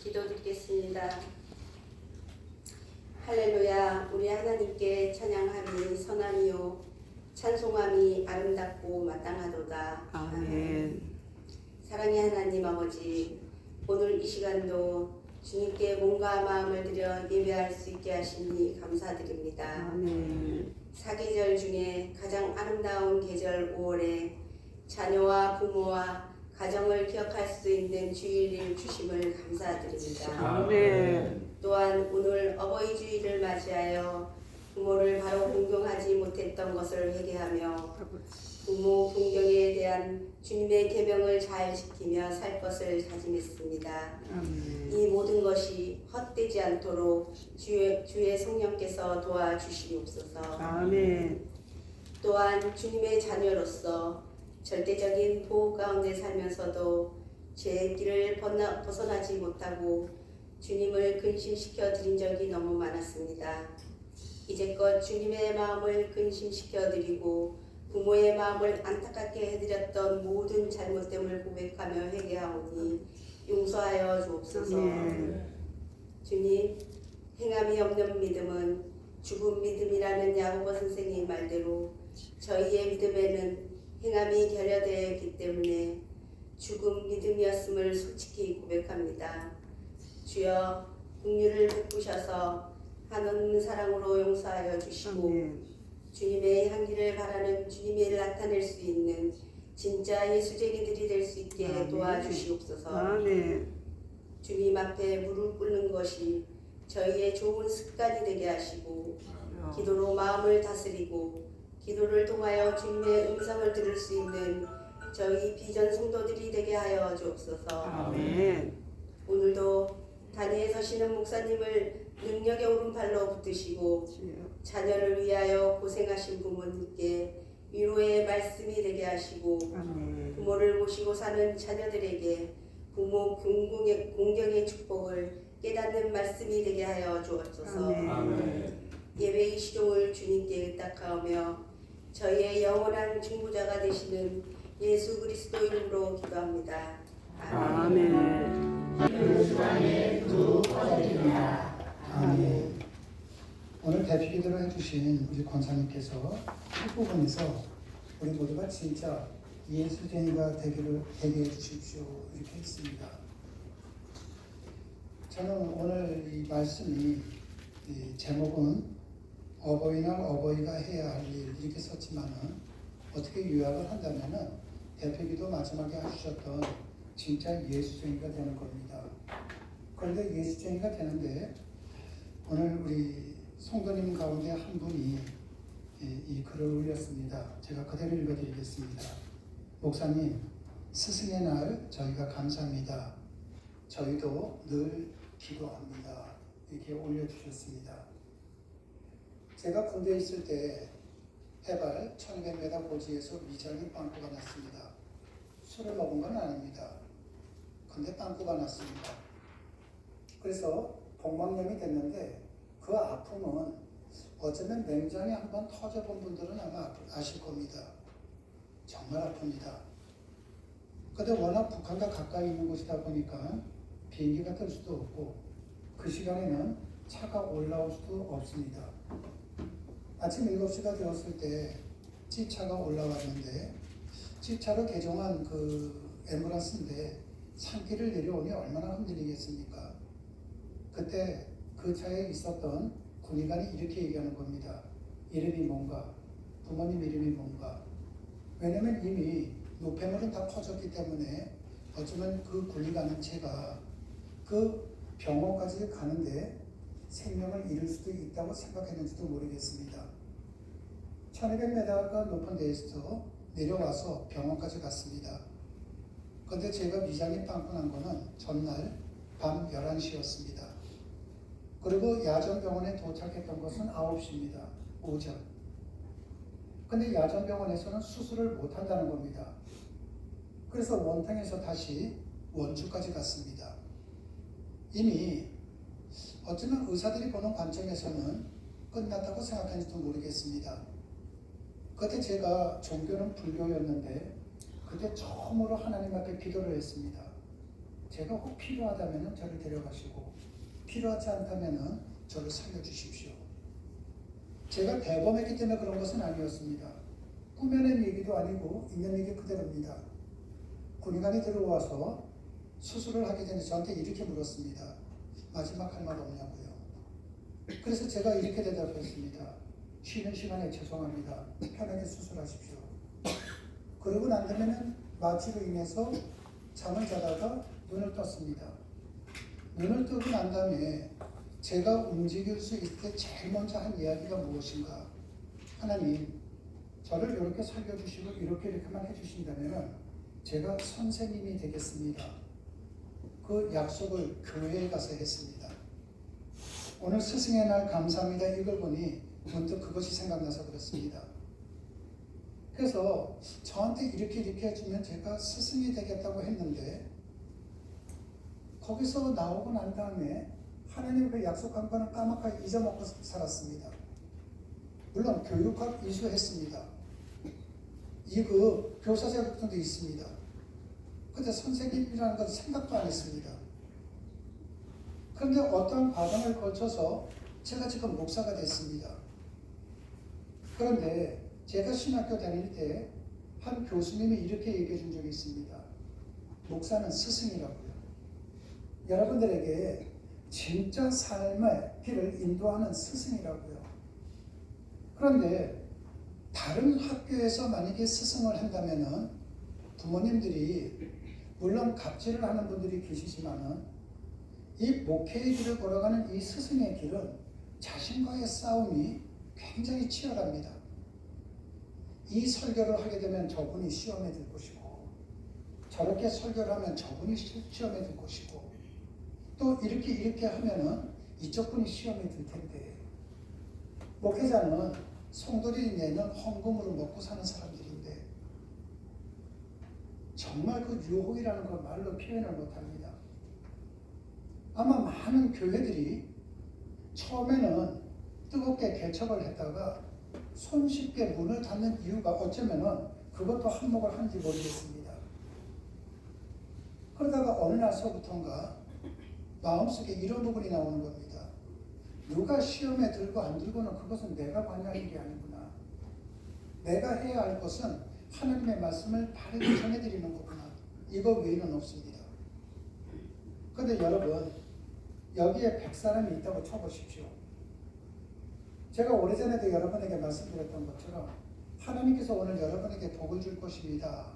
기도드리겠습니다. 할렐루야. 우리 하나님께 찬양함이 선함이요 찬송함이 아름답고 마땅하도다. 아멘. 사랑의 하나님 아버지, 오늘 이 시간도 주님께 몸과 마음을 들여 예배할 수 있게 하시니 감사드립니다. 아멘. 사계절 중에 가장 아름다운 계절 5월에 자녀와 부모와 가정을 기억할 수 있는 주일을 주심을 감사드립니다. 아멘. 또한 오늘 어버이 주일을 맞이하여 부모를 바로 공경하지 못했던 것을 회개하며 부모 공경에 대한 주님의 계명을 잘 지키며 살 것을 다짐했습니다. 아멘. 이 모든 것이 헛되지 않도록 주의 성령께서 도와주시옵소서. 아멘. 또한 주님의 자녀로서 절대적인 보호 가운데 살면서도 제 길을 벗어나지 못하고 주님을 근심시켜 드린 적이 너무 많았습니다. 이제껏 주님의 마음을 근심시켜 드리고 부모의 마음을 안타깝게 해드렸던 모든 잘못됨을 고백하며 회개하오니 용서하여 주옵소서. 주님, 행함이 없는 믿음은 죽은 믿음이라는 야고보 선생의 말대로 저희의 믿음에는 행함이 결여되어 있기 때문에 죽은 믿음이었음을 솔직히 고백합니다. 주여, 긍휼을 베푸셔서 한없는 사랑으로 용서하여 주시고 주님의 향기를 바라는 주님의 일을 나타낼 수 있는 진짜 예수쟁이들이 될 수 있게 도와주시옵소서. 아멘. 주님 앞에 무릎 꿇는 것이 저희의 좋은 습관이 되게 하시고 기도로 마음을 다스리고 기도를 통하여 주님의 음성을 들을 수 있는 저희 비전 성도들이 되게 하여 주옵소서. 아멘. 오늘도 단위에 서시는 목사님을 능력의 오른팔로 붙드시고 자녀를 위하여 고생하신 부모님께 위로의 말씀이 되게 하시고 아멘. 부모를 모시고 사는 자녀들에게 부모 공경의 축복을 깨닫는 말씀이 되게 하여 주옵소서. 아멘. 예배의 시종을 주님께 의탁하며 저희의 영원한 중보자가 되시는 예수 그리스도 이름으로 기도합니다. 아멘. 아멘. 오늘 대표 기도를 해주신 우리 권사님께서 뒷부분에서 우리 모두가 진짜 예수쟁이가 되게 해주십시오 이렇게 했습니다. 저는 오늘 이 말씀이 제목은 어버이날 어버이가 해야 할 일 이렇게 썼지만은 어떻게 요약을 한다면은 대표기도 마지막에 하셨던 진짜 예수쟁이가 되는 겁니다. 그런데 예수쟁이가 되는데 오늘 우리 성도님 가운데 한 분이 이 글을 올렸습니다. 제가 그대로 읽어드리겠습니다. 목사님, 스승의 날 저희가 감사합니다. 저희도 늘 기도합니다. 이렇게 올려주셨습니다. 제가 군대에 있을 때 해발 1200m 고지에서 위장이 빵꾸가 났습니다. 술을 먹은 건 아닙니다. 근데 빵꾸가 났습니다. 그래서 복막염이 됐는데 그 아픔은 어쩌면 맹장이 한번 터져본 분들은 아마 아실 겁니다. 정말 아픕니다. 근데 워낙 북한과 가까이 있는 곳이다 보니까 비행기가 뜰 수도 없고 그 시간에는 차가 올라올 수도 없습니다. 아침 7시가 되었을 때 G차가 올라왔는데 G차로 개종한 그 앰뷸런스인데 산길을 내려오니 얼마나 흔들리겠습니까? 그때 그 차에 있었던 군의관이 이렇게 얘기하는 겁니다. 이름이 뭔가? 부모님 이름이 뭔가? 왜냐면 이미 노폐물은 다 퍼졌기 때문에 어쩌면 그 군의관은 제가 그 병원까지 가는데 생명을 잃을 수도 있다고 생각했는지도 모르겠습니다. 1200m가 높은 데에서 내려와서 병원까지 갔습니다. 그런데 제가 위장이 빵꾸 난 거는 전날 밤 11시였습니다. 그리고 야전병원에 도착했던 것은 9시입니다. 오전. 근데 야전병원에서는 수술을 못한다는 겁니다. 그래서 원탕에서 다시 원주까지 갔습니다. 이미 어쩌면 의사들이 보는 관점에서는 끝났다고 생각했는지도 모르겠습니다. 그때 제가 종교는 불교였는데 그때 처음으로 하나님 앞에 기도를 했습니다. 제가 꼭 필요하다면 저를 데려가시고 필요하지 않다면 저를 살려주십시오. 제가 대범했기 때문에 그런 것은 아니었습니다. 꾸며낸 얘기도 아니고 있는 얘기 그대로입니다. 군의관이 들어와서 수술을 하게 되는데 저한테 이렇게 물었습니다. 마지막 할 말 없냐고요. 그래서 제가 이렇게 대답했습니다. 쉬는 시간에 죄송합니다. 편하게 수술하십시오. 그러고 난 다음에는 마취로 인해서 잠을 자다가 눈을 떴습니다. 눈을 뜨고 난 다음에 제가 움직일 수 있을 때 제일 먼저 한 이야기가 무엇인가? 하나님, 저를 이렇게 살려주시고 이렇게만 해주신다면 제가 선생님이 되겠습니다. 그 약속을 교회에 가서 했습니다. 오늘 스승의 날 감사합니다. 이걸 보니 문득 그것이 생각나서 그렇습니다. 그래서 저한테 이렇게 해주면 제가 스승이 되겠다고 했는데 거기서 나오고 난 다음에 하나님 그 약속한 거는 까맣게 잊어먹고 살았습니다. 물론 교육학 이수했습니다. 그 교사 자격증도 있습니다. 근데 선생님이라는 건 생각도 안 했습니다. 그런데 어떤 과정을 거쳐서 제가 지금 목사가 됐습니다. 그런데 제가 신학교 다닐 때 한 교수님이 이렇게 얘기해 준 적이 있습니다. 목사는 스승이라고요. 여러분들에게 진짜 삶의 길을 인도하는 스승이라고요. 그런데 다른 학교에서 만약에 스승을 한다면은 부모님들이 물론 갑질을 하는 분들이 계시지만은 이 목회의 길을 걸어가는 이 스승의 길은 자신과의 싸움이 굉장히 치열합니다. 이 설교를 하게 되면 저분이 시험에 들 것이고 저렇게 설교를 하면 저분이 시험에 들 것이고 또 이렇게 하면은 이쪽 분이 시험에 들 텐데 목회자는 성도들이 내는 헌금으로 먹고 사는 사람들인데 정말 그 유혹이라는 걸 말로 표현을 못합니다. 아마 많은 교회들이 처음에는 뜨겁게 개척을 했다가 손쉽게 문을 닫는 이유가 어쩌면은 그것도 한몫을 하는지 모르겠습니다. 그러다가 어느 날서부터인가 마음속에 이런 부분이 나오는 겁니다. 누가 시험에 들고 안 들고는 그것은 내가 관여할 일이 아니구나. 내가 해야 할 것은 하나님의 말씀을 바르게 전해드리는 거구나. 이거 외에는 없습니다. 그런데 여러분 여기에 100사람이 있다고 쳐보십시오. 제가 오래전에도 여러분에게 말씀드렸던 것처럼 하나님께서 오늘 여러분에게 복을 줄 것입니다.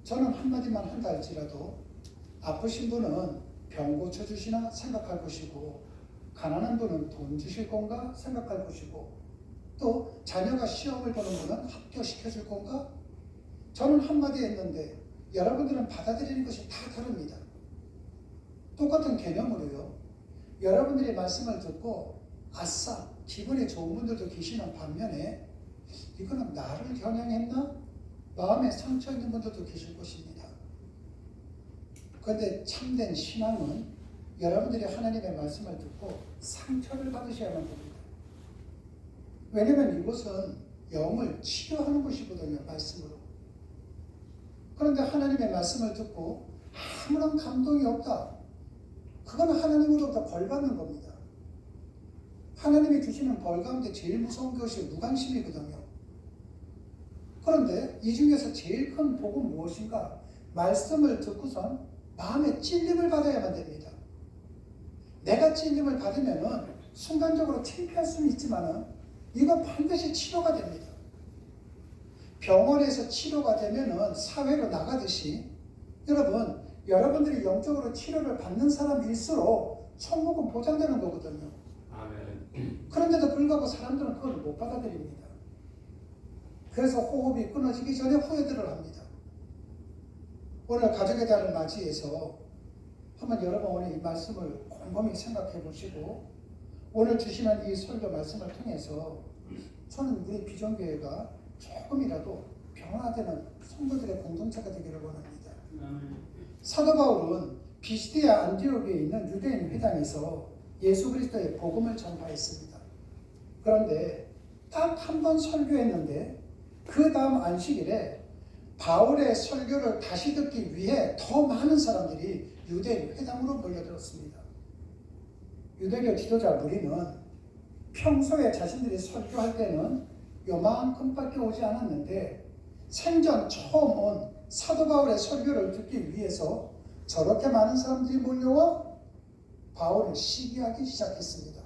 저는 한마디만 한다 할지라도 아프신 분은 병 고쳐주시나 생각할 것이고 가난한 분은 돈 주실 건가 생각할 것이고 또 자녀가 시험을 보는 분은 합격시켜줄 건가? 저는 한마디 했는데 여러분들은 받아들이는 것이 다 다릅니다. 똑같은 개념으로요. 여러분들이 말씀을 듣고 아싸 기분이 좋은 분들도 계시는 반면에 이거는 나를 겨냥했나? 마음에 상처 있는 분들도 계실 것입니다. 그런데 참된 신앙은 여러분들이 하나님의 말씀을 듣고 상처를 받으셔야만 됩니다. 왜냐하면 이것은 영을 치료하는 것이거든요. 말씀으로. 그런데 하나님의 말씀을 듣고 아무런 감동이 없다. 그건 하나님으로부터 벌 받는 겁니다. 하나님이 주시는 벌 가운데 제일 무서운 것이 무관심이거든요. 그런데 이 중에서 제일 큰 복은 무엇인가? 말씀을 듣고선 마음에 찔림을 받아야만 됩니다. 내가 찔림을 받으면은 순간적으로 창피할 수는 있지만은 이건 반드시 치료가 됩니다. 병원에서 치료가 되면은 사회로 나가듯이 여러분들이 영적으로 치료를 받는 사람일수록 천국은 보장되는 거거든요. 아멘. 그런데도 불구하고 사람들은 그걸 못 받아들입니다. 그래서 호흡이 끊어지기 전에 후회들을 합니다. 오늘 가족의 달을 맞이해서 한번 여러분 오늘 이 말씀을 곰곰이 생각해 보시고 오늘 주시는 이 설교 말씀을 통해서 저는 우리 비전교회가 조금이라도 변화되는 성도들의 공동체가 되기를 원합니다. 사도 바울은 비시디아 안디옥에 있는 유대인 회당에서 예수 그리스도의 복음을 전파했습니다. 그런데 딱 한 번 설교했는데 그 다음 안식일에 바울의 설교를 다시 듣기 위해 더 많은 사람들이 유대 회당으로 몰려들었습니다. 유대교 지도자 무리는 평소에 자신들이 설교할 때는 요만큼밖에 오지 않았는데 생전 처음 온 사도 바울의 설교를 듣기 위해서 저렇게 많은 사람들이 몰려와 바울을 시기하기 시작했습니다.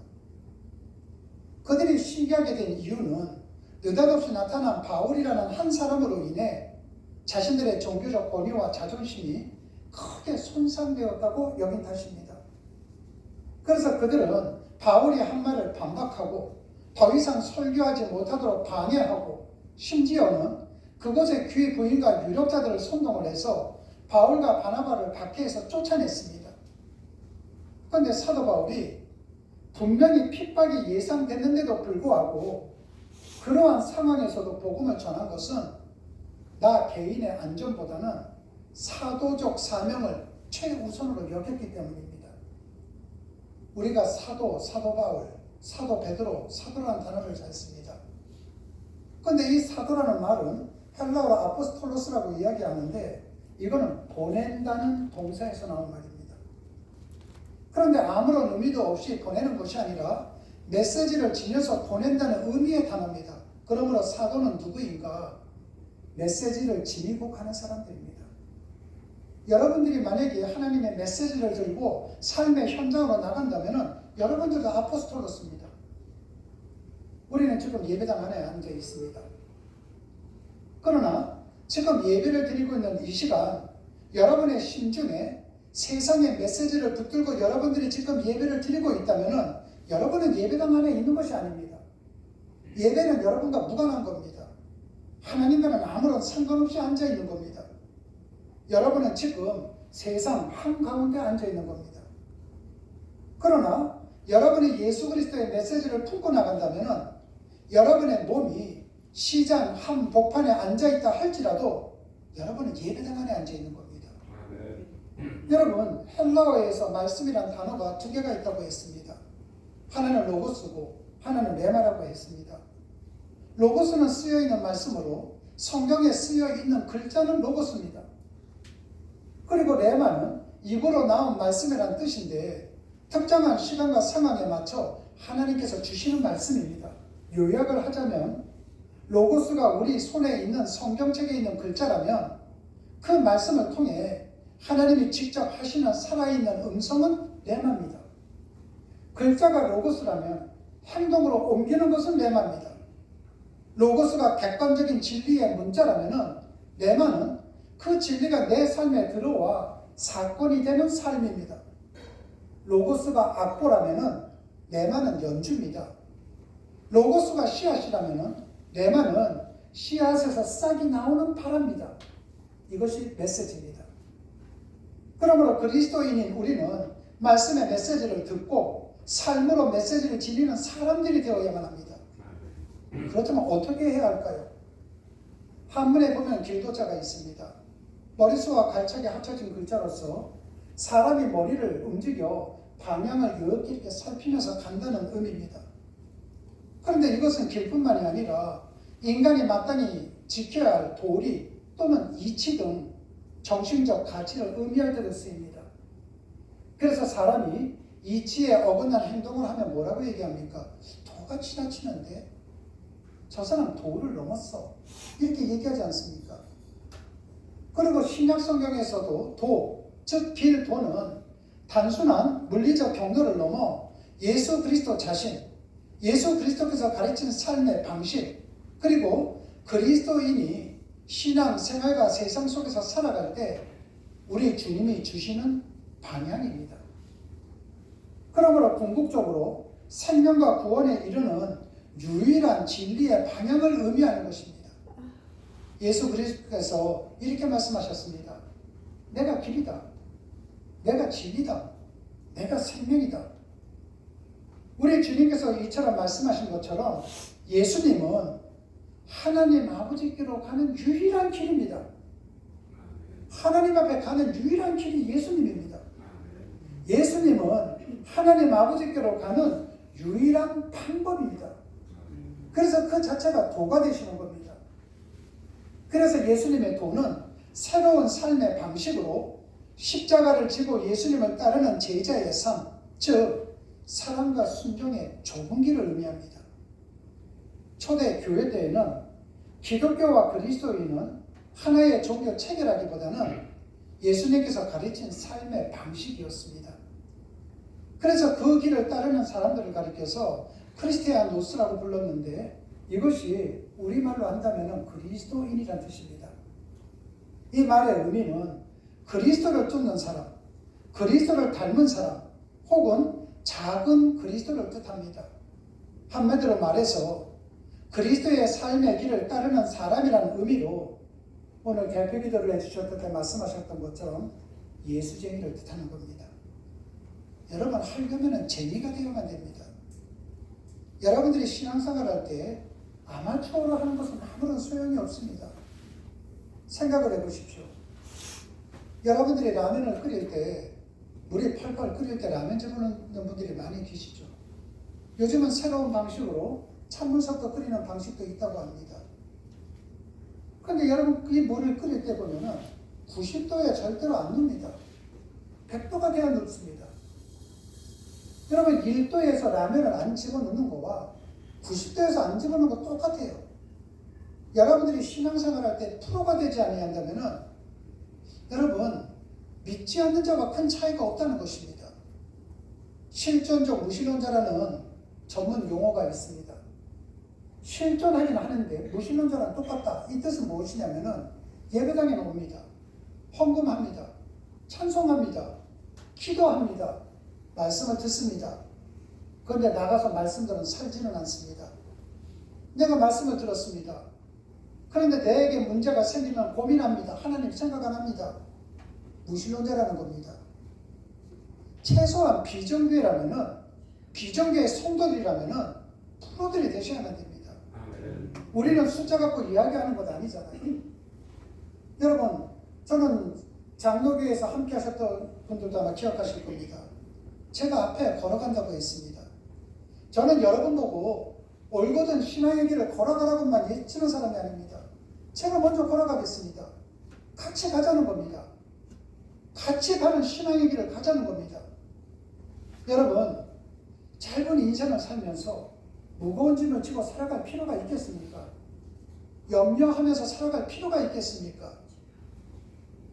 그들이 시기하게 된 이유는 느닷없이 나타난 바울이라는 한 사람으로 인해 자신들의 종교적 권위와 자존심이 크게 손상되었다고 여긴 탓입니다. 그래서 그들은 바울이 한 말을 반박하고 더 이상 설교하지 못하도록 방해하고 심지어는 그곳의 귀 부인과 유력자들을 선동을 해서 바울과 바나바를 밖에서 쫓아냈습니다. 그런데 사도 바울이 분명히 핍박이 예상됐는데도 불구하고 그러한 상황에서도 복음을 전한 것은 나 개인의 안전보다는 사도적 사명을 최우선으로 여겼기 때문입니다. 우리가 사도 바울, 사도 베드로, 사도라는 단어를 잘 씁니다. 그런데 이 사도라는 말은 헬라어로 아포스톨로스라고 이야기하는데 이거는 보낸다는 동사에서 나온 말입니다. 그런데 아무런 의미도 없이 보내는 것이 아니라 메시지를 지녀서 보낸다는 의미의 단어입니다. 그러므로 사도는 누구인가? 메시지를 지니고 가는 사람들입니다. 여러분들이 만약에 하나님의 메시지를 들고 삶의 현장으로 나간다면 여러분들도 아포스톨로스입니다. 우리는 지금 예배당 안에 앉아 있습니다. 그러나 지금 예배를 드리고 있는 이 시간 여러분의 심중에 세상의 메시지를 붙들고 여러분들이 지금 예배를 드리고 있다면 여러분은 예배당 안에 있는 것이 아닙니다. 예배는 여러분과 무관한 겁니다. 하나님과는 아무런 상관없이 앉아 있는 겁니다. 여러분은 지금 세상 한가운데 앉아 있는 겁니다. 그러나 여러분이 예수 그리스도의 메시지를 품고 나간다면 여러분의 몸이 시장 한복판에 앉아있다 할지라도 여러분은 예배당 안에 앉아 있는 겁니다. 여러분 헬라어에서 말씀이란 단어가 두 개가 있다고 했습니다. 하나는 로고스고 하나는 레마라고 했습니다. 로고스는 쓰여있는 말씀으로 성경에 쓰여있는 글자는 로고스입니다. 그리고 레마는 입으로 나온 말씀이란 뜻인데 특정한 시간과 상황에 맞춰 하나님께서 주시는 말씀입니다. 요약을 하자면 로고스가 우리 손에 있는 성경책에 있는 글자라면 그 말씀을 통해 하나님이 직접 하시는 살아있는 음성은 레마입니다. 글자가 로고스라면 행동으로 옮기는 것은 레마입니다. 로고스가 객관적인 진리의 문자라면 레마는 그 진리가 내 삶에 들어와 사건이 되는 삶입니다. 로고스가 악보라면 레마는 연주입니다. 로고스가 씨앗이라면 레마는 씨앗에서 싹이 나오는 바랍니다. 이것이 메시지입니다. 그러므로 그리스도인인 우리는 말씀의 메시지를 듣고 삶으로 메시지를 지니는 사람들이 되어야만 합니다. 그렇다면 어떻게 해야 할까요? 한문에 보면 길도자가 있습니다. 머릿수와 갈착이 합쳐진 글자로서 사람이 머리를 움직여 방향을 이렇게 살피면서 간다는 의미입니다. 그런데 이것은 길뿐만이 아니라 인간이 마땅히 지켜야 할 도리 또는 이치 등 정신적 가치를 의미할 때도 쓰입니다. 그래서 사람이 이치에 어긋난 행동을 하면 뭐라고 얘기합니까? 도가 지나치는데 저 사람 도를 넘었어 이렇게 얘기하지 않습니까? 그리고 신약 성경에서도 도, 즉 길도는 단순한 물리적 경로를 넘어 예수 그리스도 자신, 예수 그리스도께서 가르치는 삶의 방식, 그리고 그리스도인이 신앙 생활과 세상 속에서 살아갈 때 우리 주님이 주시는 방향입니다. 그러므로 궁극적으로 생명과 구원에 이르는 유일한 진리의 방향을 의미하는 것입니다. 예수 그리스도께서 이렇게 말씀하셨습니다. 내가 길이다. 내가 진리다. 내가 생명이다. 우리 주님께서 이처럼 말씀하신 것처럼 예수님은 하나님 아버지께로 가는 유일한 길입니다. 하나님 앞에 가는 유일한 길이 예수님입니다. 예수님은 하나님 아버지께로 가는 유일한 방법입니다. 그래서 그 자체가 도가 되시는 겁니다. 그래서 예수님의 도는 새로운 삶의 방식으로 십자가를 지고 예수님을 따르는 제자의 삶, 즉 사랑과 순종의 좁은 길을 의미합니다. 초대 교회 때에는 기독교와 그리스도인은 하나의 종교 체계라기보다는 예수님께서 가르친 삶의 방식이었습니다. 그래서 그 길을 따르는 사람들을 가리켜서 크리스티아노스라고 불렀는데 이것이 우리말로 한다면 그리스도인이라는 뜻입니다. 이 말의 의미는 그리스도를 쫓는 사람, 그리스도를 닮은 사람, 혹은 작은 그리스도를 뜻합니다. 한마디로 말해서 그리스도의 삶의 길을 따르는 사람이라는 의미로 오늘 개표 기도를 해주셨을 때 말씀하셨던 것처럼 예수쟁이를 뜻하는 겁니다. 여러분, 하려면 쟁이가 되어야만 됩니다. 여러분들이 신앙생활 할 때 아마추어로 하는 것은 아무런 소용이 없습니다. 생각을 해보십시오. 여러분들이 라면을 끓일 때 물이 펄펄 끓일 때 라면 집어넣는 분들이 많이 계시죠. 요즘은 새로운 방식으로 찬물 섞어 끓이는 방식도 있다고 합니다. 그런데 여러분 이 물을 끓일 때 보면은 90도에 절대로 안 넣습니다. 100도가 돼야 넣습니다. 여러분 1도에서 라면을 안 집어넣는 거와 90도에서 안 집어넣는 거 똑같아요. 여러분들이 신앙생활 할 때 프로가 되지 아니한다면은 여러분 믿지 않는 자와 큰 차이가 없다는 것입니다. 실존적 무신론자라는 전문 용어가 있습니다. 실존하긴 하는데 무신론자랑 똑같다. 이 뜻은 무엇이냐면은 예배당에 옵니다. 헌금합니다. 찬송합니다. 기도합니다. 말씀을 듣습니다. 그런데 나가서 말씀들은 살지는 않습니다. 내가 말씀을 들었습니다. 그런데 내게 문제가 생기면 고민합니다. 하나님 생각 안 합니다. 무신론자라는 겁니다. 최소한 비정교회라면은 비정교회 성도들이라면은 프로들이 되셔야만 됩니다. 우리는 숫자 갖고 이야기하는 것 아니잖아요. 여러분, 저는 장로교회에서 함께 하셨던 분들도 아마 기억하실 겁니다. 제가 앞에 걸어간다고 했습니다. 저는 여러분 보고 올곧은 신앙의 길을 걸어가라고만 외치는 사람이 아닙니다. 제가 먼저 걸어가겠습니다. 같이 가자는 겁니다. 같이 가는 신앙의 길을 가자는 겁니다. 여러분, 짧은 인생을 살면서 무거운 짐을 지고 살아갈 필요가 있겠습니까? 염려하면서 살아갈 필요가 있겠습니까?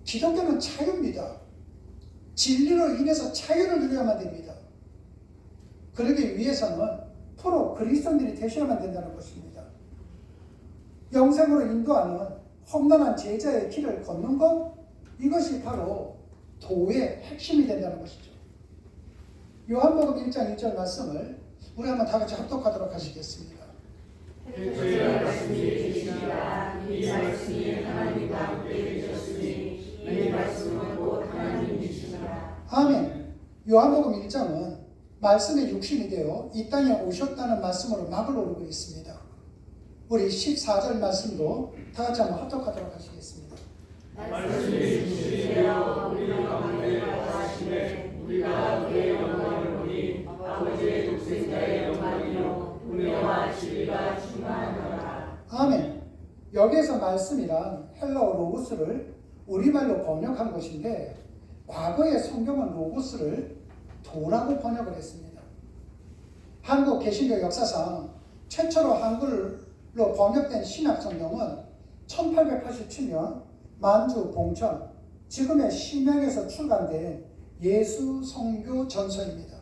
기독교는 자유입니다. 진리로 인해서 자유를 누려야만 됩니다. 그러기 위해서는 프로 그리스도인들이 되셔야만 된다는 것입니다. 영생으로 인도하는 험난한 제자의 길을 걷는 것, 이것이 바로 도의 핵심이 된다는 것이죠. 요한복음 1장 1절 말씀을 우리 한번 다 같이 합독하도록 하시겠습니다. 주의 말씀이 계시니라. 이 말씀이 하나님과 함께 계셨으니 이 말씀은 곧 하나님이시라. 아멘. 요한복음 1장은 말씀의 육신이 되어 이 땅에 오셨다는 말씀으로 막을 오르고 있습니다. 우리 14절 말씀도 다 같이 한번 합독하도록 하시겠습니다. 말씀이 육신이 되어 우리 가운데 거하시되 우리가 그의 영광을 보니 아버지의 독생자의 영광이요 은혜와 진리가 충만하노라. 아멘. 여기에서 말씀이란 헬라어 로고스를 우리말로 번역한 것인데 과거의 성경은 로고스를 도라고 번역을 했습니다. 한국 개신교 역사상 최초로 한글로 번역된 신약 성경은 1887년 만주 봉천 지금의 심양에서 출간된 예수 성교 전서입니다.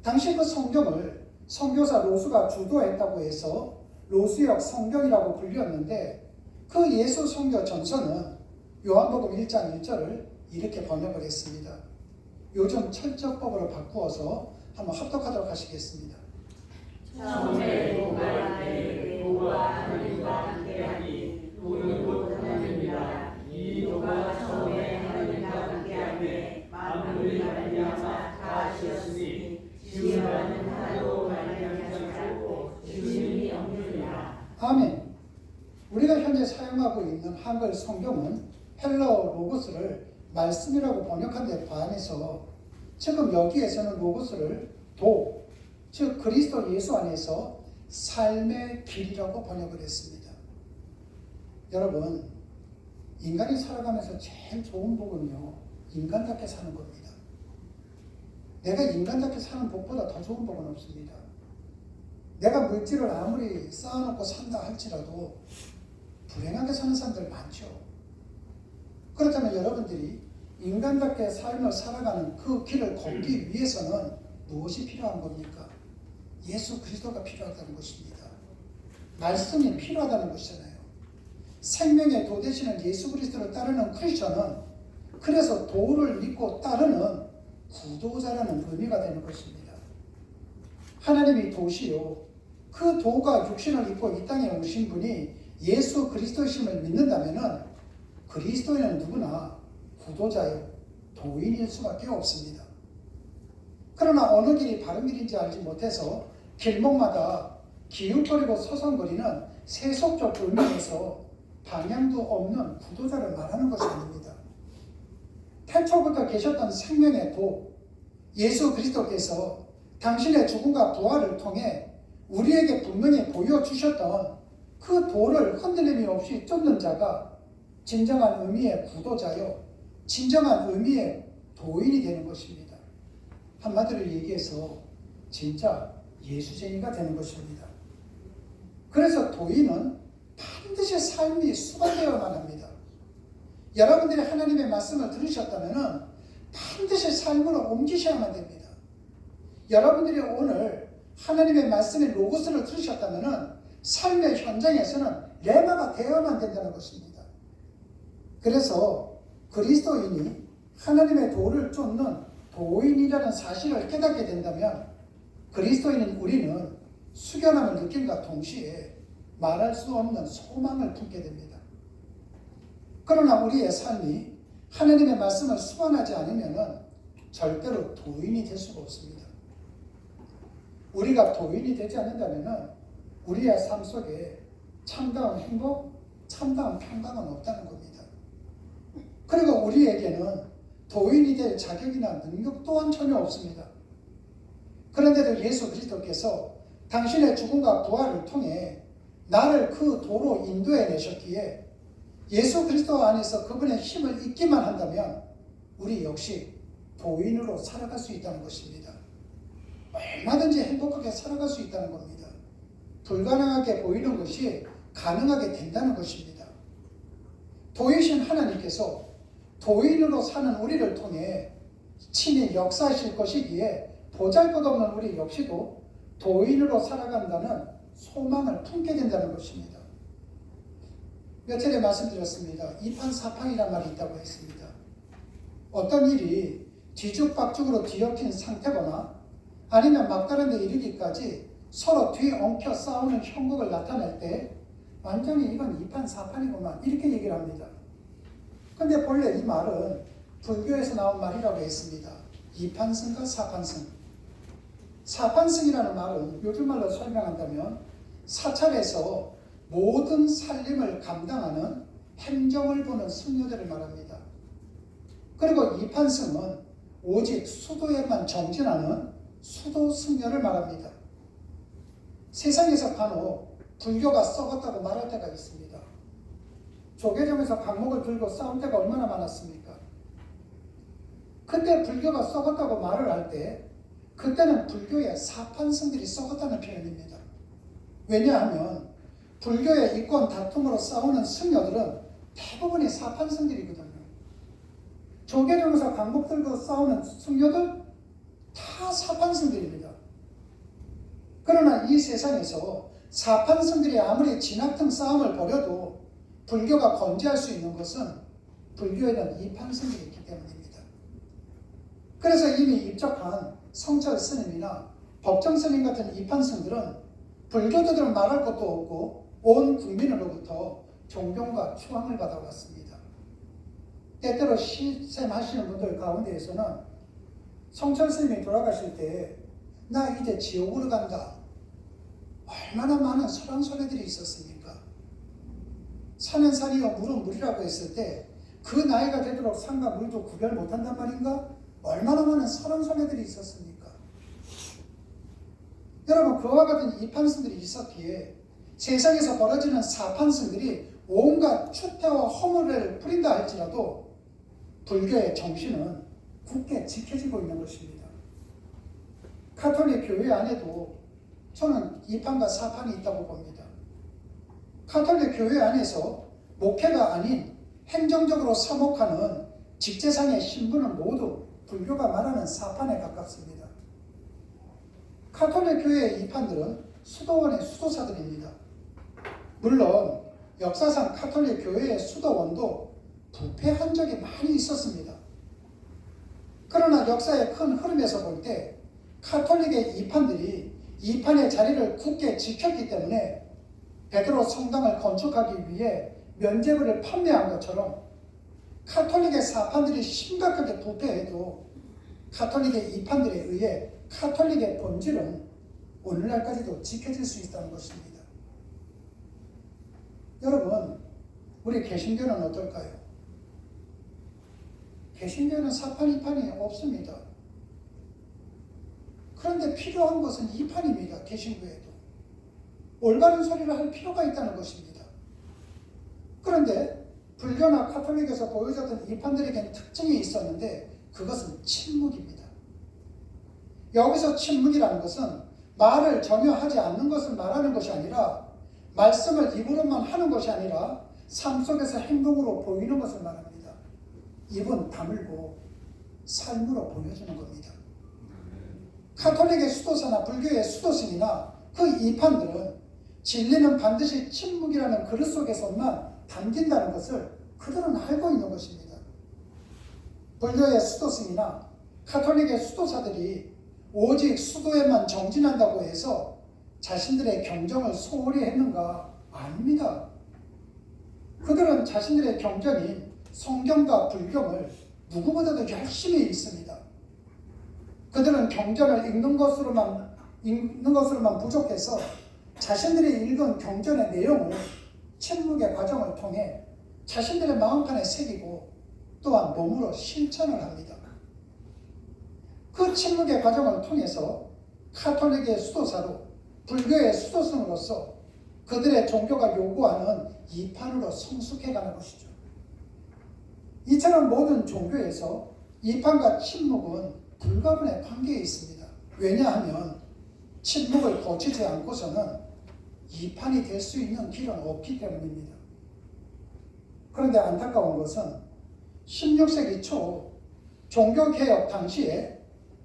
당시 그 성경을 선교사 로수가 주도했다고 해서 로수역 성경이라고 불렸는데 그 예수 성교 전서는 요한복음 1장 1절을 이렇게 번역을 했습니다. 요즘 철저법으로 바꾸어서 한번 합독하도록 하시겠습니다. 처음에 도가 있되 도가 하나님과 함께하니 도는 곧 하나님이라. 이 도가 처음에 하나님과 함께하며 만물이 말미암아 다하셨으니 지음과는 하나도 말미암지 않고 주님이 없느니라. 아멘. 우리가 현재 사용하고 있는 한글 성경은 헬라어 로고스를 말씀이라고 번역한 데 반해서 지금 여기에서는 로고스를 도, 즉 그리스도 예수 안에서 삶의 길이라고 번역을 했습니다. 여러분, 인간이 살아가면서 제일 좋은 복은요, 인간답게 사는 겁니다. 내가 인간답게 사는 복보다 더 좋은 복은 없습니다. 내가 물질을 아무리 쌓아놓고 산다 할지라도 불행하게 사는 사람들 많죠. 그렇다면 여러분들이 인간답게 삶을 살아가는 그 길을 걷기 위해서는 무엇이 필요한 겁니까? 예수 그리스도가 필요하다는 것입니다. 말씀이 필요하다는 것이잖아요. 생명의 도 되시는 예수 그리스도를 따르는 크리스천은 그래서 도를 믿고 따르는 구도자라는 의미가 되는 것입니다. 하나님이 도시요, 그 도가 육신을 입고 이 땅에 오신 분이 예수 그리스도심을 믿는다면 그리스도인은 누구나 구도자요, 도인일 수밖에 없습니다. 그러나 어느 길이 바른 길인지 알지 못해서 길목마다 기웃거리고 서성거리는 세속적 의미에서 방향도 없는 구도자를 말하는 것이 아닙니다. 태초부터 계셨던 생명의 도, 예수 그리스도께서 당신의 죽음과 부활을 통해 우리에게 분명히 보여주셨던 그 도를 흔들림이 없이 쫓는 자가 진정한 의미의 구도자요, 진정한 의미의 도인이 되는 것입니다. 한마디로 얘기해서 진짜 예수쟁이가 되는 것입니다. 그래서 도인은 반드시 삶이 수반되어야만 합니다. 여러분들이 하나님의 말씀을 들으셨다면 반드시 삶으로 옮기셔야만 됩니다. 여러분들이 오늘 하나님의 말씀의 로고스를 들으셨다면 삶의 현장에서는 레마가 되어야만 된다는 것입니다. 그래서 그리스도인이 하나님의 도를 쫓는 도인이라는 사실을 깨닫게 된다면 그리스도인인 우리는 숙연함을 느낌과 동시에 말할 수 없는 소망을 품게 됩니다. 그러나 우리의 삶이 하나님의 말씀을 수반하지 않으면 절대로 도인이 될 수가 없습니다. 우리가 도인이 되지 않는다면 우리의 삶 속에 참다운 행복, 참다운 평강은 없다는 겁니다. 그리고 우리에게는 도인이 될 자격이나 능력 또한 전혀 없습니다. 그런데도 예수 그리스도께서 당신의 죽음과 부활을 통해 나를 그 도로 인도해 내셨기에 예수 그리스도 안에서 그분의 힘을 잊기만 한다면 우리 역시 도인으로 살아갈 수 있다는 것입니다. 얼마든지 행복하게 살아갈 수 있다는 겁니다. 불가능하게 보이는 것이 가능하게 된다는 것입니다. 도이신 하나님께서 도인으로 사는 우리를 통해 친히 역사하실 것이기에 보잘것없는 우리 역시도 도인으로 살아간다는 소망을 품게 된다는 것입니다. 며칠에 말씀드렸습니다. 이판사판이란 말이 있다고 했습니다. 어떤 일이 뒤죽박죽으로 뒤엉킨 상태거나 아니면 막다른 데 이르기까지 서로 뒤엉켜 싸우는 형국을 나타낼 때 완전히 이건 이판사판이구만 이렇게 얘기를 합니다. 근데 본래 이 말은 불교에서 나온 말이라고 했습니다. 이판승과 사판승. 사판승이라는 말은 요즘 말로 설명한다면 사찰에서 모든 살림을 감당하는 행정을 보는 승려들을 말합니다. 그리고 이판승은 오직 수도에만 정진하는 수도 승려를 말합니다. 세상에서 간혹 불교가 썩었다고 말할 때가 있습니다. 조계종에서 강목을 들고 싸울 때가 얼마나 많았습니까? 그때 불교가 썩었다고 말을 할 때 그때는 불교의 사판승들이 썩었다는 표현입니다. 왜냐하면 불교의 이권 다툼으로 싸우는 승려들은 대부분이 사판승들이거든요. 조계종에서 강목 들고 싸우는 승려들 다 사판승들입니다. 그러나 이 세상에서 사판승들이 아무리 진압등 싸움을 벌여도 불교가 건재할 수 있는 것은 불교에는 이판승들이 있기 때문입니다. 그래서 이미 입적한 성철 스님이나 법정 스님 같은 이판승들은 불교도들은 말할 것도 없고 온 국민으로부터 존경과 추앙을 받아왔습니다. 때때로 시샘 하시는 분들 가운데에서는 성철 스님이 돌아가실 때 나 이제 지옥으로 간다. 얼마나 많은 설왕설래들이 있었습니까? 산은 산이요 물은 물이라고 했을 때 그 나이가 되도록 산과 물도 구별 못한단 말인가? 얼마나 많은 설왕설래들이 있었습니까? 여러분 그와 같은 이판승들이 있었기에 세상에서 벌어지는 사판승들이 온갖 추태와 허물을 부린다 할지라도 불교의 정신은 굳게 지켜지고 있는 것입니다. 카톨릭 교회 안에도 저는 이판과 사판이 있다고 봅니다. 카톨릭 교회 안에서 목회가 아닌 행정적으로 사목하는 직제상의 신분은 모두 불교가 말하는 사판에 가깝습니다. 카톨릭 교회의 이판들은 수도원의 수도사들입니다. 물론 역사상 카톨릭 교회의 수도원도 부패한 적이 많이 있었습니다. 그러나 역사의 큰 흐름에서 볼 때 카톨릭의 이판들이 이판의 자리를 굳게 지켰기 때문에 베드로 성당을 건축하기 위해 면제부를 판매한 것처럼 카톨릭의 사판들이 심각하게 부패해도 카톨릭의 이판들에 의해 카톨릭의 본질은 오늘날까지도 지켜질 수 있다는 것입니다. 여러분, 우리 개신교는 어떨까요? 개신교는 사판, 이판이 없습니다. 그런데 필요한 것은 이판입니다. 개신교에도. 올바른 소리를 할 필요가 있다는 것입니다. 그런데 불교나 카톨릭에서 보여줬던 이판들에게는 특징이 있었는데 그것은 침묵입니다. 여기서 침묵이라는 것은 말을 전혀 하지 않는 것을 말하는 것이 아니라 말씀을 입으로만 하는 것이 아니라 삶 속에서 행동으로 보이는 것을 말합니다. 입은 다물고 삶으로 보여주는 겁니다. 카톨릭의 수도사나 불교의 수도승이나 그 이판들은 진리는 반드시 침묵이라는 그릇 속에서만 담긴다는 것을 그들은 알고 있는 것입니다. 불교의 수도승이나 카톨릭의 수도사들이 오직 수도에만 정진한다고 해서 자신들의 경정을 소홀히 했는가? 아닙니다. 그들은 자신들의 경전인 성경과 불경을 누구보다도 열심히 읽습니다. 그들은 경전을 읽는 것으로만 부족해서 자신들이 읽은 경전의 내용을 침묵의 과정을 통해 자신들의 마음판에 새기고 또한 몸으로 실천을 합니다. 그 침묵의 과정을 통해서 카톨릭의 수도사로 불교의 수도승으로서 그들의 종교가 요구하는 이판으로 성숙해가는 것이죠. 이처럼 모든 종교에서 이판과 침묵은 불가분의 관계에 있습니다. 왜냐하면 침묵을 고치지 않고서는 이판이 될 수 있는 길은 없기 때문입니다. 그런데 안타까운 것은 16세기 초 종교개혁 당시에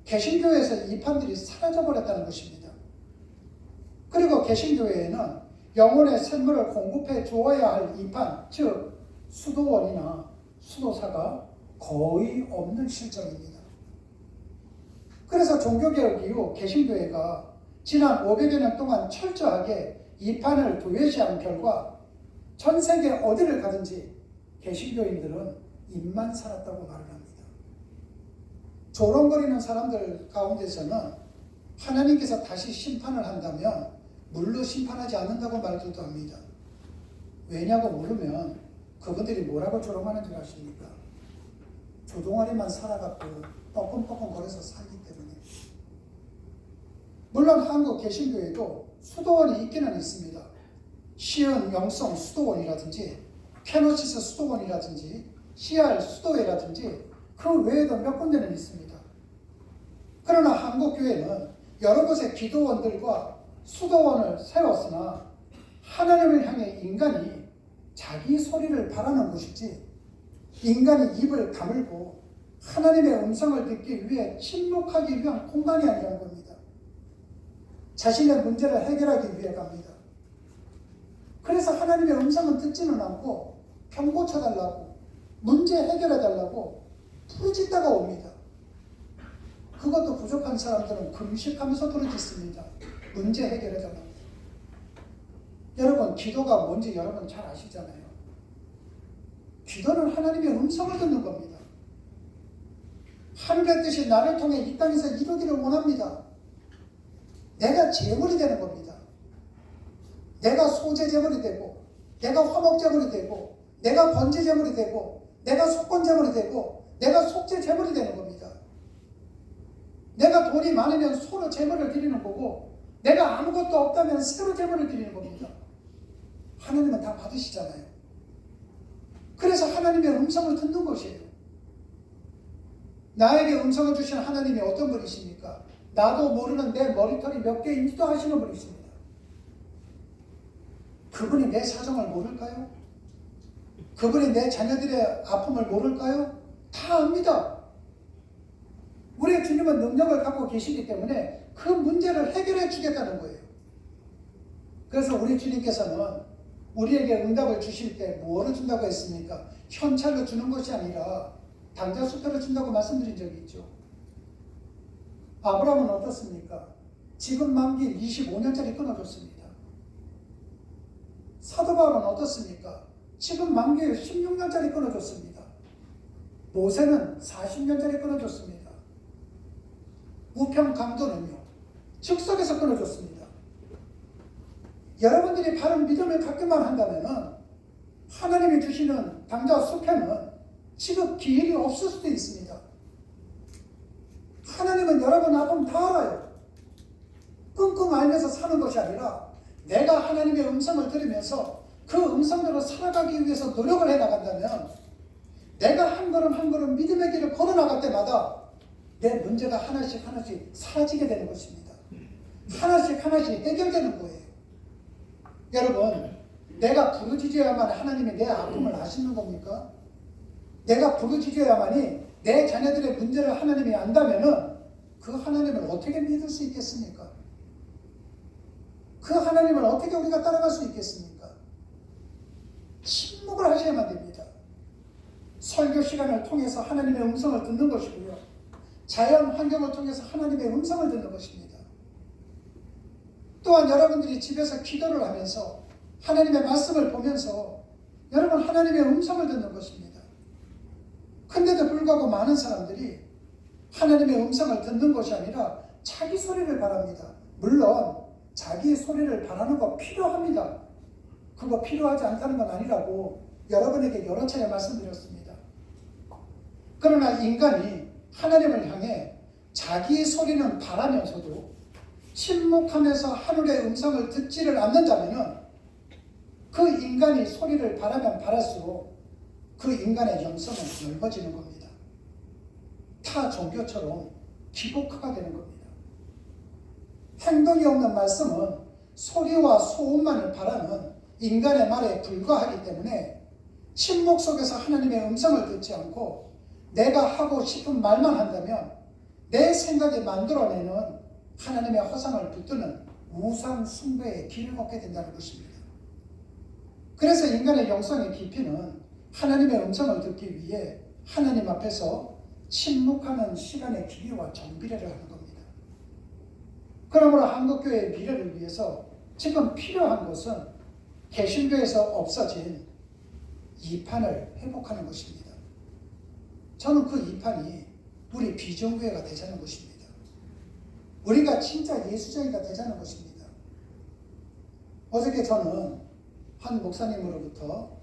개신교에서 이판들이 사라져버렸다는 것입니다. 그리고 개신교회에는 영혼의 샘물을 공급해 주어야 할 이판, 즉 수도원이나 수도사가 거의 없는 실정입니다. 그래서 종교개혁 이후 개신교회가 지난 500여 년 동안 철저하게 이판을 도외시한 결과 전 세계 어디를 가든지 개신교인들은 입만 살았다고 말을 합니다. 조롱거리는 사람들 가운데서는 하나님께서 다시 심판을 한다면 물로 심판하지 않는다고 말들도 합니다. 왜냐고 물으면 그분들이 뭐라고 조롱하는 줄 아십니까? 조동아리만 살아갖고 뻐끔뻐끔 거려서 살기 때문에. 물론 한국 개신교에도 수도원이 있기는 있습니다. 시은 영성 수도원이라든지 페노시스 수도원이라든지 CR 수도회라든지 그 외에도 몇 군데는 있습니다. 그러나 한국교회는 여러 곳의 기도원들과 수도원을 세웠으나 하나님을 향해 인간이 자기 소리를 바라는 곳이지 인간이 입을 다물고 하나님의 음성을 듣기 위해 침묵하기 위한 공간이 아니라는 겁니다. 자신의 문제를 해결하기 위해 갑니다. 그래서 하나님의 음성은 듣지는 않고 병 고쳐달라고 문제 해결해달라고 부르짖다가 옵니다. 그것도 부족한 사람들은 금식하면서 부르짖습니다. 문제 해결해달라고. 여러분, 기도가 뭔지 여러분 잘 아시잖아요. 기도는 하나님의 음성을 듣는 겁니다. 하늘의 뜻이 나를 통해 이 땅에서 이루기를 원합니다. 내가 제물이 되는 겁니다. 내가 소재 제물이 되고, 내가 화목 제물이 되고, 내가 번제 제물이 되고, 내가 속건 제물이 되고, 내가 속죄 제물이 되는 겁니다. 내가 돈이 많으면 소로 제물을 드리는 거고, 내가 아무것도 없다면 새로 제물을 드리는 겁니다. 하나님은 다 받으시잖아요. 그래서 하나님의 음성을 듣는 것이에요. 나에게 음성을 주신 하나님이 어떤 분이십니까? 나도 모르는 내 머리털이 몇 개인지도 아시는 분이십니다. 그분이 내 사정을 모를까요? 그분이 내 자녀들의 아픔을 모를까요? 다 압니다. 우리 주님은 능력을 갖고 계시기 때문에 그 문제를 해결해 주겠다는 거예요. 그래서 우리 주님께서는 우리에게 응답을 주실 때 뭐를 준다고 했습니까? 현찰로 주는 것이 아니라 당자수표를 준다고 말씀드린 적이 있죠. 아브라함은 어떻습니까? 지금 만기 25년짜리 끊어줬습니다. 사도 바울은 어떻습니까? 지금 만기 16년짜리 끊어줬습니다. 모세는 40년짜리 끊어줬습니다. 우편 강도는요, 즉석에서 끊어줬습니다. 여러분들이 바른 믿음을 갖기만 한다면 하나님이 주시는 당자 수표는 지금 기일이 없을 수도 있습니다. 하나님은 여러분 아픔 다 알아요. 끙끙 앓면서 사는 것이 아니라 내가 하나님의 음성을 들으면서 그 음성대로 살아가기 위해서 노력을 해나간다면 내가 한 걸음 한 걸음 믿음의 길을 걸어나갈 때마다 내 문제가 하나씩 사라지게 되는 것입니다. 하나씩 해결되는 거예요. 여러분, 내가 부르짖어야만 하나님이 내 아픔을 아시는 겁니까? 내가 부르짖어야만이 내 자녀들의 문제를 하나님이 안다면은 그 하나님을 어떻게 믿을 수 있겠습니까? 그 하나님을 어떻게 우리가 따라갈 수 있겠습니까? 침묵을 하셔야만 됩니다. 설교 시간을 통해서 하나님의 음성을 듣는 것이고요. 자연 환경을 통해서 하나님의 음성을 듣는 것입니다. 또한 여러분들이 집에서 기도를 하면서 하나님의 말씀을 보면서 여러분 하나님의 음성을 듣는 것입니다. 근데도 불구하고 많은 사람들이 하나님의 음성을 듣는 것이 아니라 자기 소리를 바랍니다. 물론 자기 소리를 바라는 거 필요합니다. 그거 필요하지 않다는 건 아니라고 여러분에게 여러 차례 말씀드렸습니다. 그러나 인간이 하나님을 향해 자기 소리는 바라면서도 침묵하면서 하늘의 음성을 듣지를 않는다면 그 인간이 소리를 바라면 바랄수록 그 인간의 영성은 넓어지는 겁니다. 타 종교처럼 기복화가 되는 겁니다. 행동이 없는 말씀은 소리와 소음만을 바라는 인간의 말에 불과하기 때문에 침묵 속에서 하나님의 음성을 듣지 않고 내가 하고 싶은 말만 한다면 내 생각이 만들어내는 하나님의 허상을 붙드는 우상 숭배의 길을 걷게 된다는 것입니다. 그래서 인간의 영성의 깊이는 하나님의 음성을 듣기 위해 하나님 앞에서 침묵하는 시간의 길이와 정비례를 하는 겁니다. 그러므로 한국교회의 미래를 위해서 지금 필요한 것은 개신교에서 없어진 2판을 회복하는 것입니다. 저는 그 2판이 우리 비전교회가 되자는 것입니다. 우리가 진짜 예수자가 되자는 것입니다. 어저께 저는 한 목사님으로부터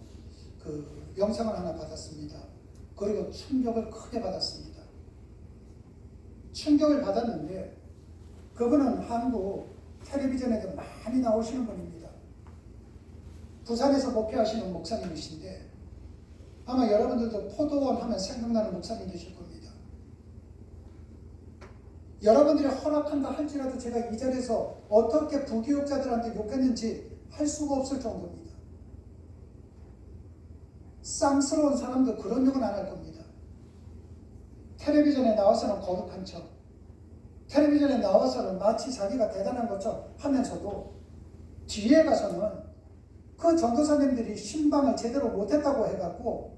그 영상을 하나 받았습니다. 그리고 충격을 크게 받았습니다. 충격을 받았는데 그분은 한국 텔레비전에도 많이 나오시는 분입니다. 부산에서 목회하시는 목사님이신데 아마 여러분들도 포도원 하면 생각나는 목사님 계실 겁니다. 여러분들이 허락한다 할지라도 제가 이 자리에서 어떻게 부교육자들한테 욕했는지 할 수가 없을 정도입니다. 쌍스러운 사람도 그런 욕은 안 할 겁니다. 텔레비전에 나와서는 거룩한 척, 텔레비전에 나와서는 마치 자기가 대단한 것처럼 하면서도 뒤에 가서는 그 전도사님들이 신방을 제대로 못했다고 해갖고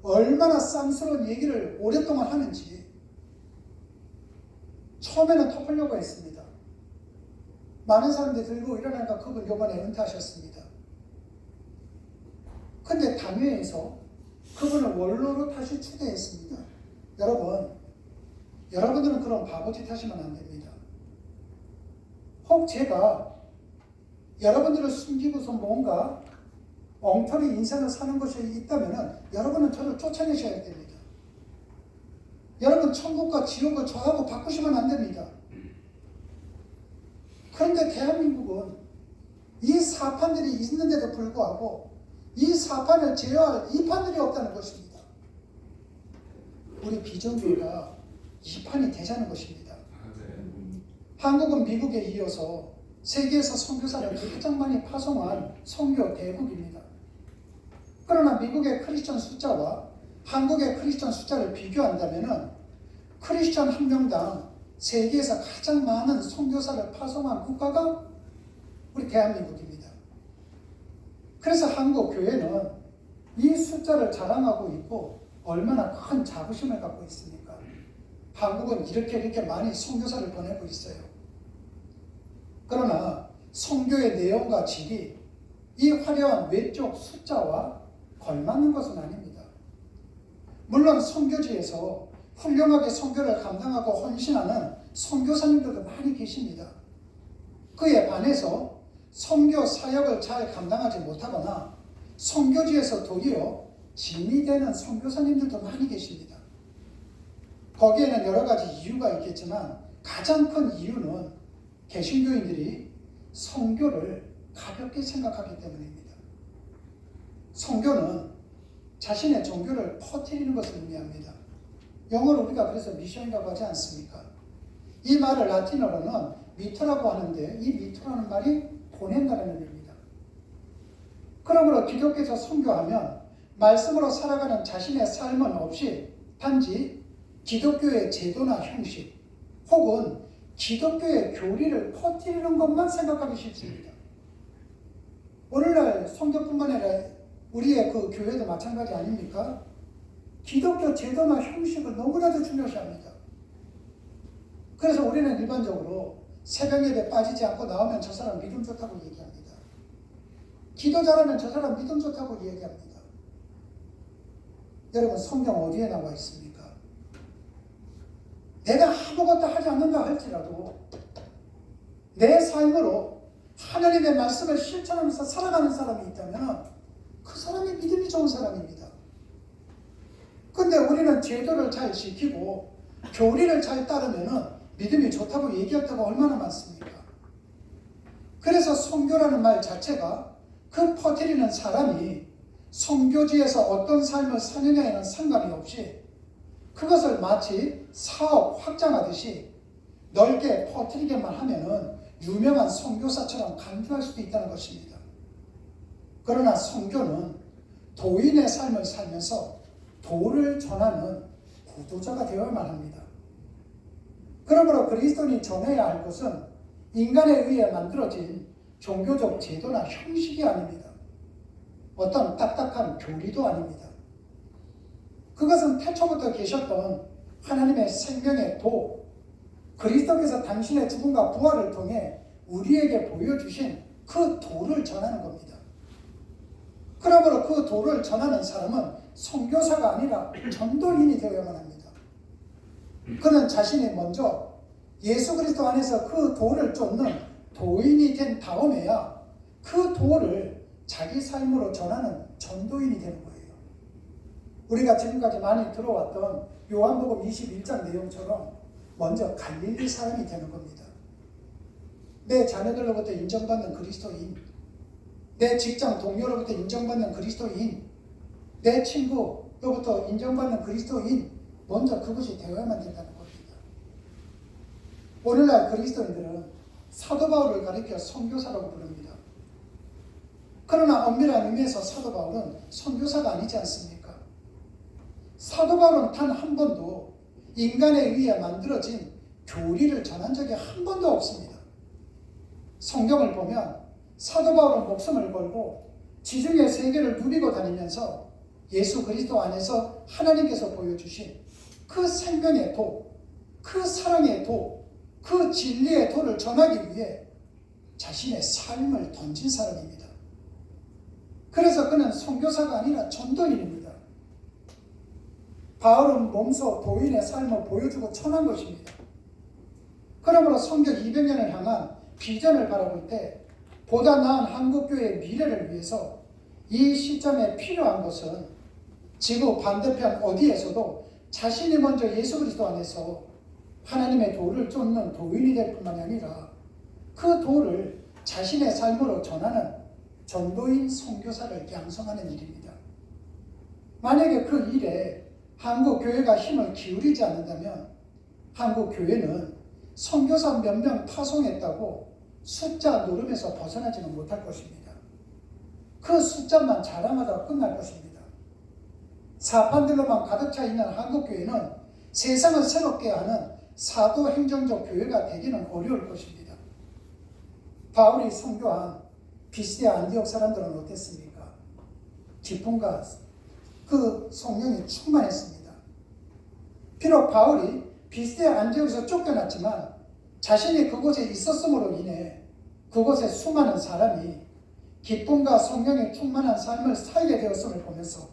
얼마나 쌍스러운 얘기를 오랫동안 하는지 처음에는 덮으려고 했습니다. 많은 사람들이 들고 일어나니까 그분 이번에 은퇴하셨습니다. 근데 당회에서 그분을 원로로 다시 추대했습니다. 여러분들은 그런 바보짓 하시면 안 됩니다. 혹 제가 여러분들을 숨기고서 뭔가 엉터리 인생을 사는 것이 있다면 여러분은 저를 쫓아내셔야 됩니다. 여러분 천국과 지옥을 저하고 바꾸시면 안 됩니다. 그런데 대한민국은 이 사판들이 있는데도 불구하고 이 사판을 제어할 이판들이 없다는 것입니다. 우리 비전교회가 이판이 되자는 것입니다. 한국은 미국에 이어서 세계에서 선교사를 가장 많이 파송한 선교 대국입니다. 그러나 미국의 크리스천 숫자와 한국의 크리스천 숫자를 비교한다면 크리스천 한 명당 세계에서 가장 많은 선교사를 파송한 국가가 우리 대한민국입니다. 그래서 한국 교회는 이 숫자를 자랑하고 있고 얼마나 큰 자부심을 갖고 있습니까? 한국은 이렇게 많이 선교사를 보내고 있어요. 그러나 선교의 내용과 질이 이 화려한 외적 숫자와 걸맞는 것은 아닙니다. 물론 선교지에서 훌륭하게 선교를 감당하고 헌신하는 선교사님들도 많이 계십니다. 그에 반해서 선교 사역을 잘 감당하지 못하거나 선교지에서 도리어 짐이 되는 선교사님들도 많이 계십니다. 거기에는 여러 가지 이유가 있겠지만 가장 큰 이유는 개신교인들이 선교를 가볍게 생각하기 때문입니다. 선교는 자신의 종교를 퍼뜨리는 것을 의미합니다. 영어로 우리가 그래서 미션이라고 하지 않습니까? 이 말을 라틴어로는 미토라고 하는데 이 미토라는 말이 보낸다는 의미입니다. 그러므로 기독교에서 선교하면 말씀으로 살아가는 자신의 삶은 없이 단지 기독교의 제도나 형식 혹은 기독교의 교리를 퍼뜨리는 것만 생각하기 쉽습니다. 오늘날 선교뿐만 아니라 우리의 그 교회도 마찬가지 아닙니까? 기독교 제도나 형식을 너무나도 중요시합니다. 그래서 우리는 일반적으로 새벽 예배 빠지지 않고 나오면 저 사람 믿음 좋다고 얘기합니다. 기도 잘하면 저 사람 믿음 좋다고 얘기합니다. 여러분 성경 어디에 나와 있습니까? 내가 아무것도 하지 않는다 할지라도 내 삶으로 하나님의 말씀을 실천하면서 살아가는 사람이 있다면 그 사람이 믿음이 좋은 사람입니다. 근데 우리는 제도를 잘 지키고 교리를 잘 따르면 믿음이 좋다고 얘기할 때가 얼마나 많습니까? 그래서 선교라는 말 자체가 그 퍼뜨리는 사람이 선교지에서 어떤 삶을 사느냐에는 상관이 없이 그것을 마치 사업 확장하듯이 넓게 퍼뜨리게만 하면은 유명한 선교사처럼 간주할 수도 있다는 것입니다. 그러나 선교는 도인의 삶을 살면서 도를 전하는 구도자가 되어야만 합니다. 그러므로 그리스도인이 전해야 할 것은 인간에 의해 만들어진 종교적 제도나 형식이 아닙니다. 어떤 딱딱한 교리도 아닙니다. 그것은 태초부터 계셨던 하나님의 생명의 도, 그리스도께서 당신의 죽음과 부활을 통해 우리에게 보여주신 그 도를 전하는 겁니다. 그러므로 그 도를 전하는 사람은 선교사가 아니라 전도인이 되어야만 합니다. 그는 자신이 먼저 예수 그리스도 안에서 그 도를 쫓는 도인이 된 다음에야 그 도를 자기 삶으로 전하는 전도인이 되는 거예요. 우리가 지금까지 많이 들어왔던 요한복음 21장 내용처럼 먼저 갈릴리 사람이 되는 겁니다. 내 자녀들로부터 인정받는 그리스도인, 내 직장 동료로부터 인정받는 그리스도인, 내 친구로부터 인정받는 그리스도인, 먼저 그것이 되어야만 된다는 겁니다. 오늘날 그리스도인들은 사도 바울을 가리켜 선교사라고 부릅니다. 그러나 엄밀한 의미에서 사도 바울은 선교사가 아니지 않습니까? 사도 바울은 단 한 번도 인간에 의해 만들어진 교리를 전한 적이 한 번도 없습니다. 성경을 보면 사도 바울은 목숨을 걸고 지중해 세계를 누비고 다니면서 예수 그리스도 안에서 하나님께서 보여주신 그 생명의 도, 그 사랑의 도, 그 진리의 도를 전하기 위해 자신의 삶을 던진 사람입니다. 그래서 그는 선교사가 아니라 전도인입니다. 바울은 몸소 도인의 삶을 보여주고 전한 것입니다. 그러므로 선교 200년을 향한 비전을 바라볼 때 보다 나은 한국교회의 미래를 위해서 이 시점에 필요한 것은 지구 반대편 어디에서도 자신이 먼저 예수 그리스도 안에서 하나님의 도를 쫓는 도인이 될 뿐만이 아니라 그 도를 자신의 삶으로 전하는 전도인 선교사를 양성하는 일입니다. 만약에 그 일에 한국 교회가 힘을 기울이지 않는다면 한국 교회는 선교사 몇 명 파송했다고 숫자 노름에서 벗어나지는 못할 것입니다. 그 숫자만 자랑하다가 끝날 것입니다. 사판들로만 가득 차 있는 한국 교회는 세상을 새롭게 하는 사도행정적 교회가 되기는 어려울 것입니다. 바울이 선교한 비스데 안디옥 사람들은 어땠습니까? 기쁨과 그 성령이 충만했습니다. 비록 바울이 비스데 안디옥에서 쫓겨났지만 자신이 그곳에 있었음으로 인해 그곳에 수많은 사람이 기쁨과 성령이 충만한 삶을 살게 되었음을 보면서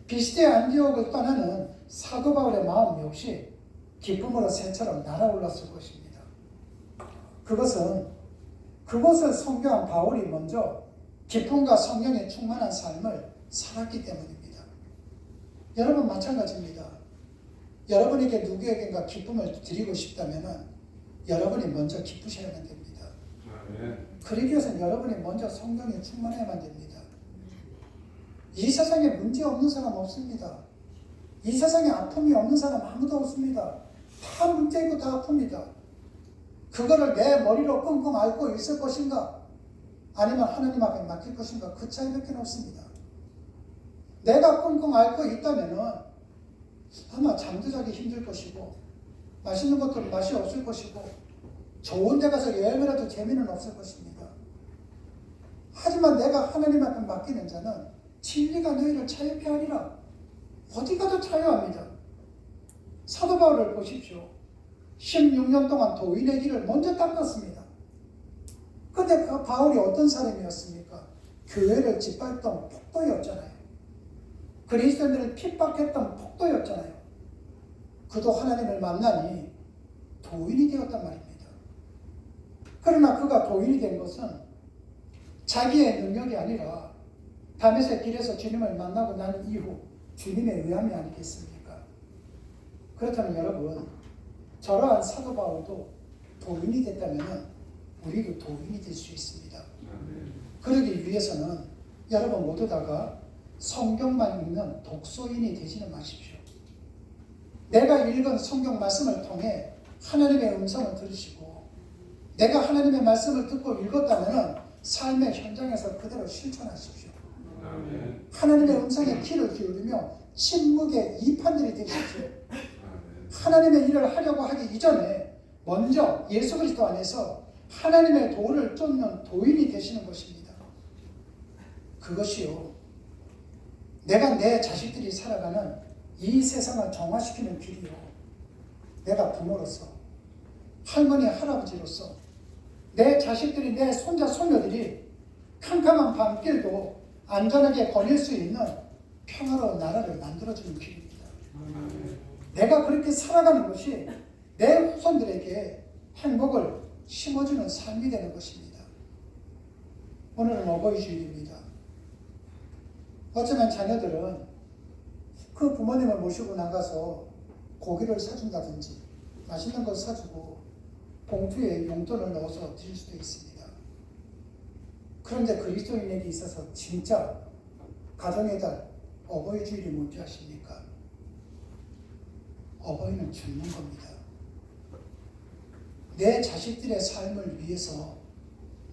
비스데 안디옥을 떠나는 사도 바울의 마음 역시 기쁨으로 새처럼 날아올랐을 것입니다. 그것은 그곳을 선교한 바울이 먼저 기쁨과 성령이 충만한 삶을 살았기 때문입니다. 여러분 마찬가지입니다. 여러분에게 누구에겐가 기쁨을 드리고 싶다면 여러분이 먼저 기쁘셔야만 됩니다. 그러기 위해서는 여러분이 먼저 성령에 충만해야만 됩니다. 이 세상에 문제 없는 사람 없습니다. 이 세상에 아픔이 없는 사람 아무도 없습니다. 다 문제 있고 다 아픕니다. 그거를 내 머리로 끙끙 앓고 있을 것인가 아니면 하나님 앞에 맡길 것인가 그 차이밖에 없습니다. 내가 끙끙 앓고 있다면 아마 잠도 자기 힘들 것이고 맛있는 것들은 맛이 없을 것이고 좋은 데 가서 여행을 해도 재미는 없을 것입니다. 하지만 내가 하나님 앞에 맡기는 자는 진리가 너희를 자유케 하리라. 어디 가도 자유합니다. 사도 바울을 보십시오. 16년 동안 도인의 길을 먼저 닦았습니다. 그런데 그 바울이 어떤 사람이었습니까? 교회를 짓밟던 폭도였잖아요. 그리스도인들을 핍박했던 폭도였잖아요. 그도 하나님을 만나니 도인이 되었단 말입니다. 그러나 그가 도인이 된 것은 자기의 능력이 아니라 다메섹 길에서 주님을 만나고 난 이후 주님의 의함이 아니겠습니까? 그렇다면 여러분, 저러한 사도 바울도 도인이 됐다면 우리도 도인이 될 수 있습니다. 그러기 위해서는 여러분 모두 다가 성경만 읽는 독서인이 되지는 마십시오. 내가 읽은 성경 말씀을 통해 하나님의 음성을 들으시고 내가 하나님의 말씀을 듣고 읽었다면 삶의 현장에서 그대로 실천하십시오. 하나님의 음성에 귀를 기울이며 침묵의 이판들이 되십시오. 하나님의 일을 하려고 하기 이전에 먼저 예수 그리스도 안에서 하나님의 도를 쫓는 도인이 되시는 것입니다. 그것이요, 내가 내 자식들이 살아가는 이 세상을 정화시키는 길이요, 내가 부모로서 할머니 할아버지로서 내 자식들이 내 손자 손녀들이 캄캄한 밤길도 안전하게 거닐 수 있는 평화로운 나라를 만들어주는 길입니다. 내가 그렇게 살아가는 것이 내 후손들에게 행복을 심어주는 삶이 되는 것입니다. 오늘은 어버이 주일입니다. 어쩌면 자녀들은 그 부모님을 모시고 나가서 고기를 사준다든지 맛있는 걸 사주고 봉투에 용돈을 넣어서 드릴 수도 있습니다. 그런데 그리스도인에게 있어서 진짜 가정의 달 어버이 주일이 뭔지 아십니까? 어버이는 죽는 겁니다. 내 자식들의 삶을 위해서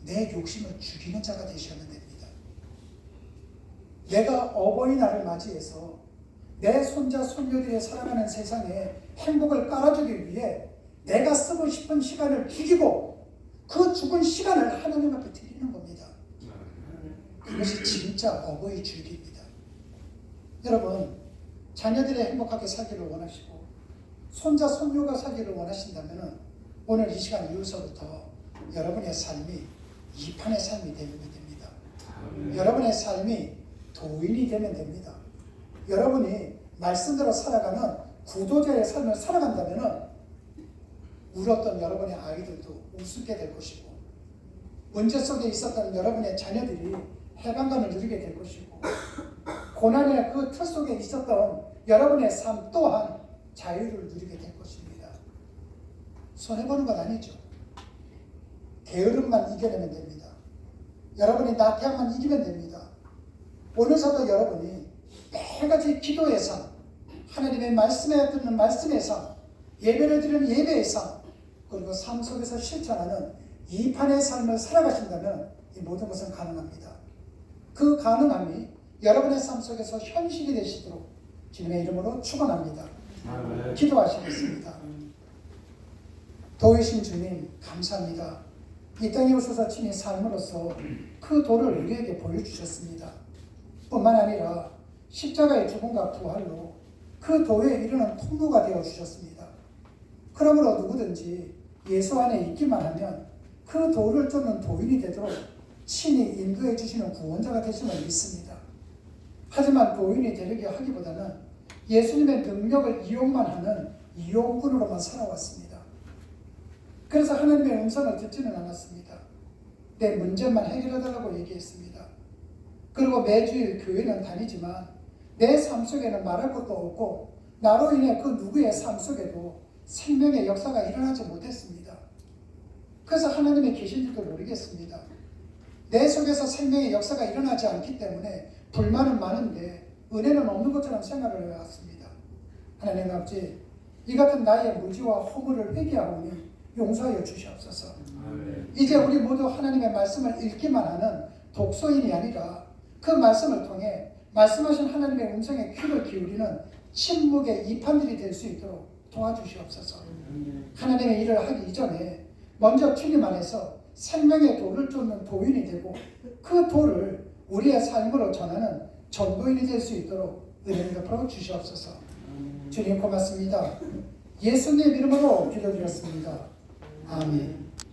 내 욕심을 죽이는 자가 되셔야만 됩니다. 내가 어버이날을 맞이해서 내 손자 손녀들이 살아가는 세상에 행복을 깔아주기 위해 내가 쓰고 싶은 시간을 죽이고 그 죽은 시간을 하나님 앞에 드리는 겁니다. 그것이 진짜 어버이 주일입니다. 여러분, 자녀들이 행복하게 살기를 원하시고 손자 손녀가 살기를 원하신다면 오늘 이 시간 이후서부터 여러분의 삶이 이 판의 삶이 되면 됩니다. 여러분의 삶이 도인이 되면 됩니다. 여러분이 말씀대로 살아가는 구도자의 삶을 살아간다면 울었던 여러분의 아이들도 우습게 될 것이고 문제 속에 있었던 여러분의 자녀들이 해방감을 누리게 될 것이고 고난의 그 틀 속에 있었던 여러분의 삶 또한 자유를 누리게 될 것입니다. 손해보는 건 아니죠. 게으름만 이겨내면 됩니다. 여러분이 나태함만 이기면 됩니다. 오늘서도 여러분이 매일같이 기도에서 하나님의 말씀에 듣는 말씀에서 예배를 드리는 예배에서 그리고 삶 속에서 실천하는 이 판의 삶을 살아가신다면 이 모든 것은 가능합니다. 그 가능함이 여러분의 삶 속에서 현실이 되시도록 주님의 이름으로 축원합니다. 기도하시겠습니다. 도우신 주님 감사합니다. 이 땅에 오셔서 친히 삶으로써 그 도를 우리에게 보여주셨습니다. 뿐만 아니라 십자가의 죽음과 부활로 그 도에 이르는 통로가 되어 주셨습니다. 그러므로 누구든지 예수 안에 있기만 하면 그 도를 쫓는 도인이 되도록 친히 인도해 주시는 구원자가 되심을 믿습니다. 하지만 도인이 되려게 하기보다는 예수님의 능력을 이용만 하는 이용꾼으로만 살아왔습니다. 그래서 하나님의 음성을 듣지는 않았습니다. 내 문제만 해결해달라고 얘기했습니다. 그리고 매주일 교회는 다니지만 내 삶 속에는 말할 것도 없고 나로 인해 그 누구의 삶 속에도 생명의 역사가 일어나지 못했습니다. 그래서 하나님이 계신 줄도 모르겠습니다. 내 속에서 생명의 역사가 일어나지 않기 때문에 불만은 많은데 은혜는 없는 것처럼 생각을 해왔습니다. 하나님 아버지, 이 같은 나의 무지와 허물을 회개하오니 용서하여 주시옵소서. 이제 우리 모두 하나님의 말씀을 읽기만 하는 독서인이 아니라 그 말씀을 통해 말씀하신 하나님의 음성에 귀를 기울이는 침묵의 이판들이 될 수 있도록 도와주시옵소서. 하나님의 일을 하기 이전에 먼저 주님 안에서 생명의 도를 쫓는 도인이 되고 그 도를 우리의 삶으로 전하는 전도인이 될 수 있도록 은혜를 베풀어 주시옵소서. 주님 고맙습니다. 예수님 이름으로 기도드렸습니다. 아멘.